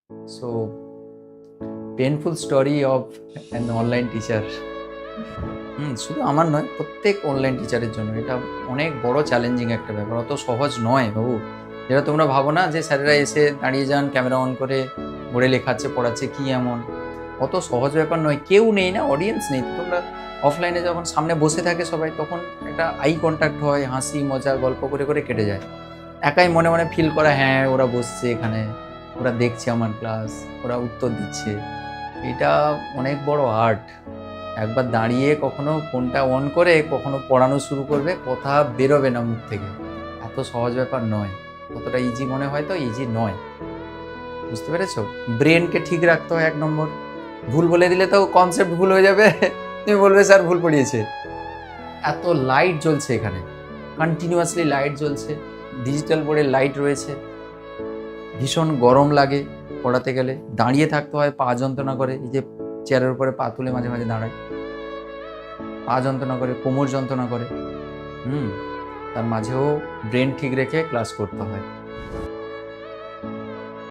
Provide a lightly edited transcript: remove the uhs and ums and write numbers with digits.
So, painful story of an online teacher. শুধু আমার নয়, প্রত্যেক অনলাইন টিচারের জন্য এটা অনেক বড় চ্যালেঞ্জিং একটা ব্যাপার। অত সহজ নয় বাবু। যেটা তোমরা ভাবো না যে স্যারেরা এসে দাঁড়িয়ে যান, ক্যামেরা অন করে বোর্ডে লেখাচ্ছে, পড়াচ্ছে, কি এমন? অত সহজ ব্যাপার নয়। কেউ নেই না, অডিয়েন্স নেই। তো তোমরা অফলাইনে যখন সামনে বসে থাকে সবাই, তখন একটা আই কন্ট্যাক্ট হয়, হাসি মজা গল্প করে করে কেটে যায়। একাই মনে মনে ফিল করা, হ্যাঁ ওরা বসছে এখানে, ওরা দেখছে আমার ক্লাস, ওরা উত্তর দিচ্ছে। এটা অনেক বড় আর্ট। একবার দাঁড়িয়ে কখনো ফোনটা অন করে কখনো পড়ানো শুরু করবে, কথা বেরোবে না মুখ থেকে। এত সহজ ব্যাপার নয়। কতটা ইজি মনে হয়, তো ইজি নয়। বুঝতে পেরেছো? ব্রেনকে ঠিক রাখতে হয় 1 নম্বর। ভুল বলে দিলে তো কনসেপ্ট ভুল হয়ে যাবে। তুমি বলবে স্যার ভুল পড়িয়েছে। এত লাইট জ্বলছে এখানে, কন্টিনিউয়াসলি লাইট জ্বলছে, ডিজিটাল বোর্ডে লাইট রয়েছে, ভীষণ গরম লাগে পড়াতে গেলে, দাঁড়িয়ে থাকতে হয়, পা যন্ত্রণা করে। এই যে চেয়ারের উপরে পা তুলে মাঝে মাঝে দাঁড়ায়, পা যন্ত্রণা করে, কোমর যন্ত্রণা করে। তার মাঝেও ব্রেন ঠিক রেখে ক্লাস করতে হয়।